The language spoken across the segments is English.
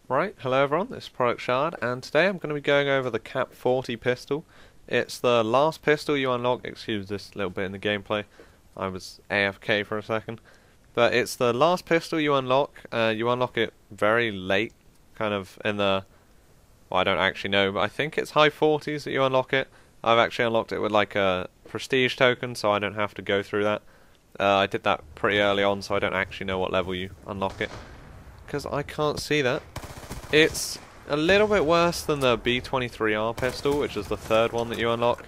Right, hello everyone, this is Product Shard, and today I'm going to be going over the Cap 40 pistol. It's the last pistol you unlock. Excuse this little bit in the gameplay, I was AFK for a second. But it's the last pistol you unlock. You unlock it very late, kind of in the... well, I don't actually know, but I think it's high 40s that you unlock it. I've actually unlocked it with like a prestige token, so I don't have to go through that. I did that pretty early on, so I don't actually know what level you unlock it, because I can't see that. It's a little bit worse than the B23R pistol, which is the third one that you unlock.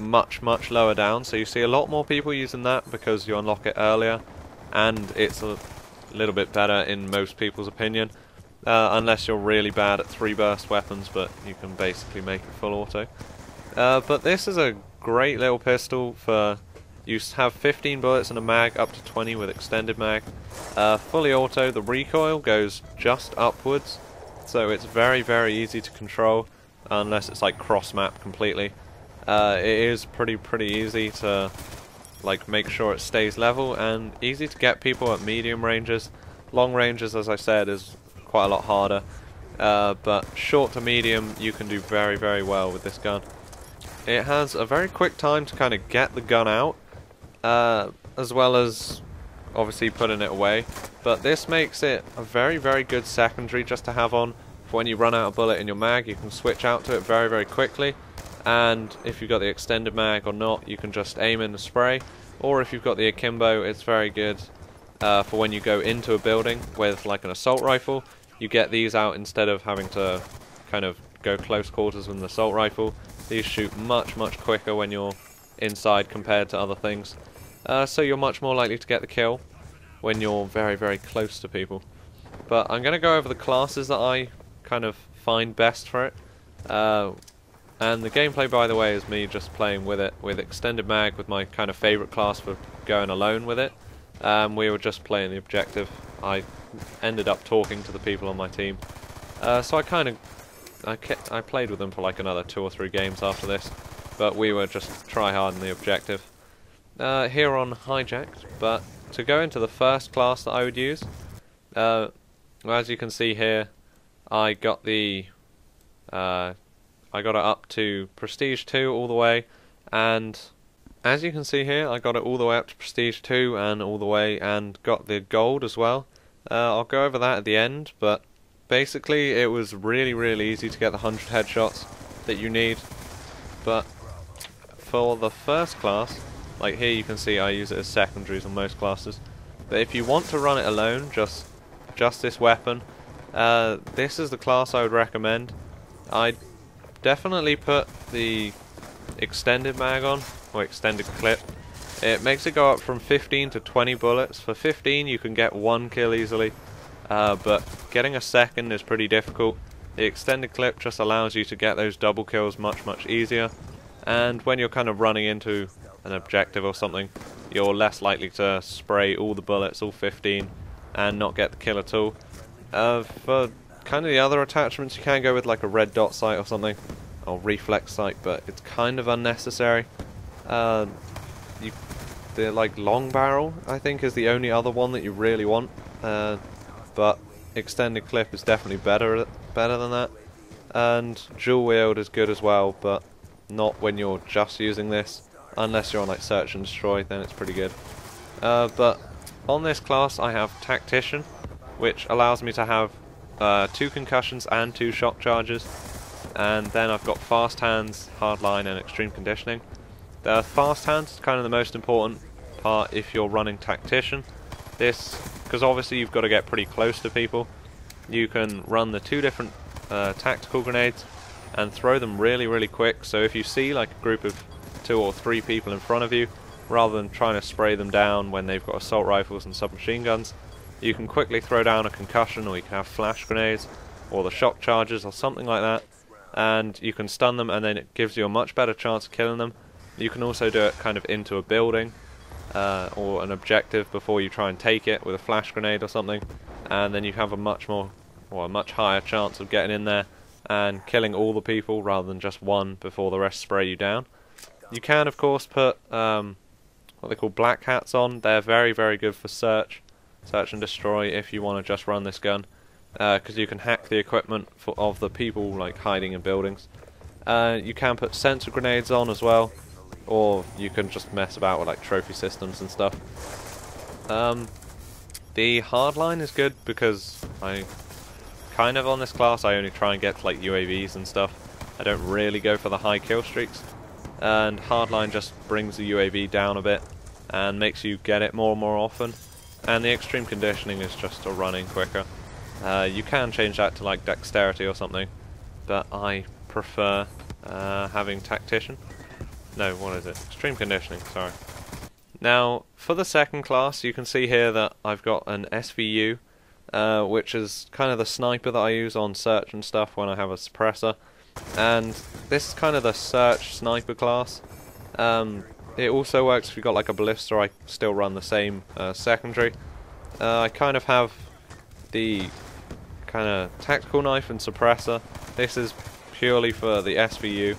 Much lower down, so you see a lot more people using that because you unlock it earlier, and it's a little bit better in most people's opinion, unless you're really bad at 3-burst weapons, but you can basically make it full auto. But this is a great little pistol for... you have 15 bullets in a mag, up to 20 with extended mag. Fully auto, the recoil goes just upwards, so it's very easy to control, unless it's like cross-map completely. It is pretty easy to like make sure it stays level, and easy to get people at medium ranges. Long ranges, as I said, is quite a lot harder, but short to medium you can do very well with this gun. It has a very quick time to kind of get the gun out, as well as obviously putting it away, but this makes it a very good secondary just to have on. For when you run out of bullet in your mag, you can switch out to it very quickly, and if you've got the extended mag or not, you can just aim in the spray, or if you've got the akimbo, it's very good for when you go into a building with like an assault rifle. You get these out instead of having to kind of go close quarters with an assault rifle. These shoot much quicker when you're inside compared to other things. So you're much more likely to get the kill when you're very close to people. But I'm going to go over the classes that I kind of find best for it. And the gameplay, by the way, is me just playing with it with extended mag, with my kind of favourite class for going alone with it. We were just playing the objective. I ended up talking to the people on my team. So I played with them for like another 2 or 3 games after this. But we were just try hard in the objective. Here on hijacked, but to go into the first class that I would use, as you can see here, I got it up to Prestige 2 all the way, and as you can see here, I got it all the way up to Prestige 2 and all the way, and got the gold as well. I'll go over that at the end, but basically it was really easy to get the 100 headshots that you need. But for the first class, like here you can see I use it as secondaries on most classes, but if you want to run it alone, just this weapon, this is the class I would recommend. I'd definitely put the extended mag on, or extended clip. It makes it go up from 15 to 20 bullets. For 15 you can get 1 kill easily, but getting a second is pretty difficult. The extended clip just allows you to get those double kills much easier, and when you're kind of running into an objective or something, you're less likely to spray all the bullets, all 15, and not get the kill at all. For kind of the other attachments, you can go with like a red dot sight or something, or reflex sight, but it's kind of unnecessary. The like long barrel, I think, is the only other one that you really want, but extended clip is definitely better than that, and dual wield is good as well, but not when you're just using this. Unless you're on like search and destroy, then it's pretty good. But on this class I have tactician, which allows me to have 2 concussions and 2 shock charges, and then I've got fast hands, hardline, and extreme conditioning. The fast hands is kind of the most important part if you're running tactician. This, because obviously you've got to get pretty close to people. You can run the 2 different tactical grenades and throw them really quick, so if you see like a group of 2 or 3 people in front of you, rather than trying to spray them down when they've got assault rifles and submachine guns, you can quickly throw down a concussion, or you can have flash grenades or the shock charges or something like that, and you can stun them, and then it gives you a much better chance of killing them. You can also do it kind of into a building or an objective before you try and take it with a flash grenade or something, and then you have a much higher chance of getting in there and killing all the people rather than just one before the rest spray you down. You can of course put what they call black hats on. They're very good for search and destroy if you want to just run this gun. because you can hack the equipment of the people like hiding in buildings. You can put sensor grenades on as well, or you can just mess about with like trophy systems and stuff. The hardline is good because I kind of on this class I only try and get to like UAVs and stuff. I don't really go for the high kill streaks, and hardline just brings the UAV down a bit and makes you get it more and more often. And the extreme conditioning is just a running quicker. You can change that to like dexterity or something, but I prefer having tactician. No, what is it? Extreme conditioning, sorry. Now, for the second class, you can see here that I've got an SVU, which is kind of the sniper that I use on search and stuff when I have a suppressor. And this is kind of the search sniper class. It also works if you've got like a ballista. I still run the same secondary. I kind of have the kind of tactical knife and suppressor. This is purely for the SVU,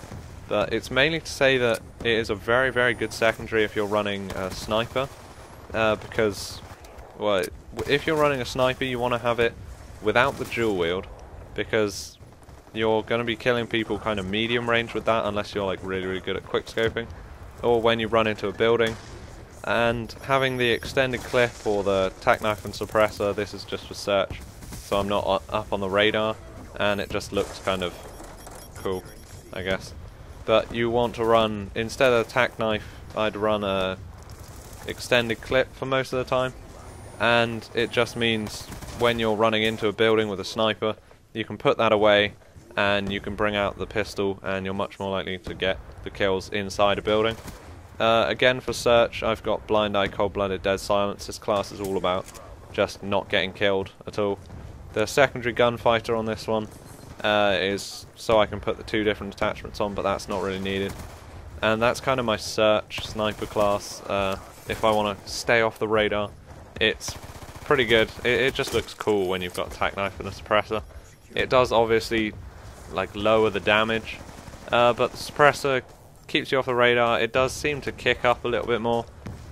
but it's mainly to say that it is a very, very good secondary if you're running a sniper, because, well, if you're running a sniper you want to have it without the dual wield, because you're going to be killing people kind of medium range with that unless you're like really, really good at quickscoping, or when you run into a building. And having the extended clip or the tac knife and suppressor, this is just for search, so I'm not up on the radar, and it just looks kind of cool, I guess. But you want to run, instead of a tac knife, I'd run a extended clip for most of the time, and it just means when you're running into a building with a sniper, you can put that away and you can bring out the pistol, and you're much more likely to get the kills inside a building. Again, for search, I've got Blind Eye, Cold-Blooded, Dead Silence. This class is all about just not getting killed at all. The secondary gunfighter on this one is so I can put the two different attachments on, but that's not really needed. And that's kind of my search sniper class. If I want to stay off the radar, it's pretty good. It just looks cool when you've got a tac knife and a suppressor. It does obviously like lower the damage, but the suppressor keeps you off the radar. It does seem to kick up a little bit more,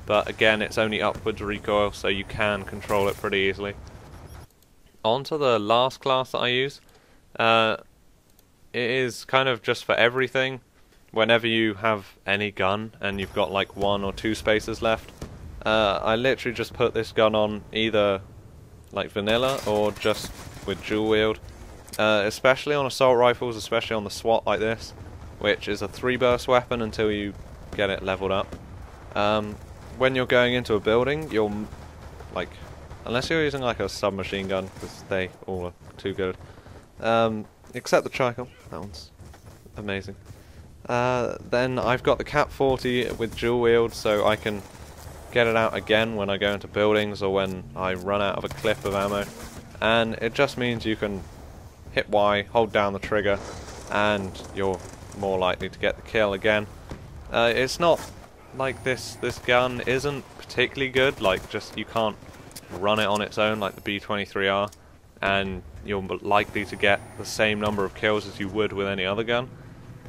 but again, it's only upwards recoil, so you can control it pretty easily. On to the last class that I use. It is kind of just for everything. Whenever you have any gun and you've got like 1 or 2 spaces left, I literally just put this gun on either like vanilla or just with dual wield. Especially on assault rifles, especially on the SWAT like this, which is a 3-burst weapon until you get it leveled up. When you're going into a building, you're like, unless you're using like a submachine gun, because they all are too good. Except the Tricle, that one's amazing. Then I've got the Cap 40 with dual wield, so I can get it out again when I go into buildings or when I run out of a clip of ammo. And it just means you can hit Y, hold down the trigger, and you're more likely to get the kill again. It's not like this gun isn't particularly good, like just you can't run it on its own like the B23R, and you're likely to get the same number of kills as you would with any other gun,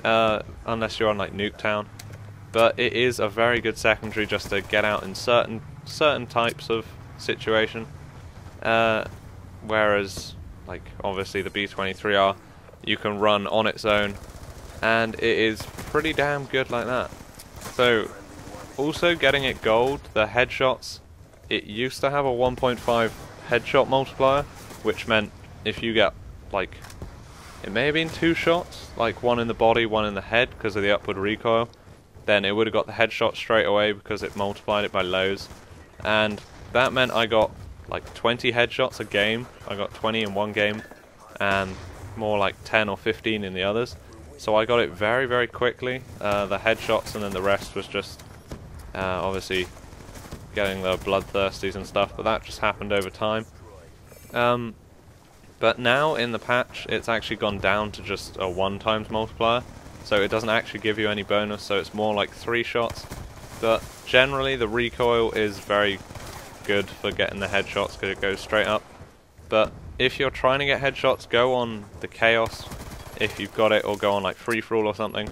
unless you're on like Nuketown. But it is a very good secondary just to get out in certain types of situation, whereas like obviously the B23R you can run on its own, and it is pretty damn good like that. So, also getting it gold, the headshots, it used to have a 1.5 headshot multiplier, which meant if you get like, it may have been 2 shots, like 1 in the body, 1 in the head because of the upward recoil, then it would have got the headshot straight away because it multiplied it by lows. And that meant I got like 20 headshots a game. I got 20 in one game and more like 10 or 15 in the others. So I got it very, very quickly, the headshots, and then the rest was just obviously getting the bloodthirsties and stuff, but that just happened over time. But now in the patch it's actually gone down to just a 1x multiplier, so it doesn't actually give you any bonus, so it's more like 3 shots. But generally the recoil is very good for getting the headshots because it goes straight up. But if you're trying to get headshots, go on the Chaos if you've got it, or go on like Free For All or something.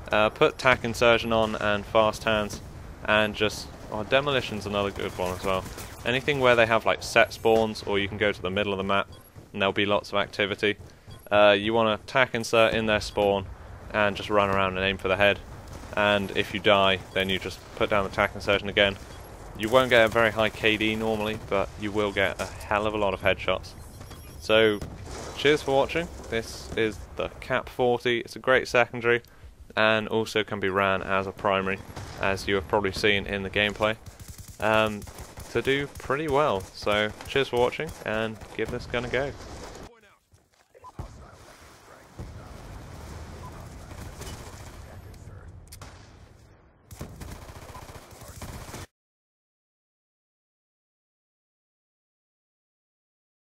Put Tac Insertion on and Fast Hands, and just, oh, Demolition's another good one as well. Anything where they have like set spawns, or you can go to the middle of the map and there'll be lots of activity. You want to tack insert in their spawn and just run around and aim for the head, and if you die then you just put down the tack insertion again. You won't get a very high KD normally, but you will get a hell of a lot of headshots. So cheers for watching. This is the Cap 40. It's a great secondary and also can be ran as a primary, as you have probably seen in the gameplay, to do pretty well. So cheers for watching and give this gun a go.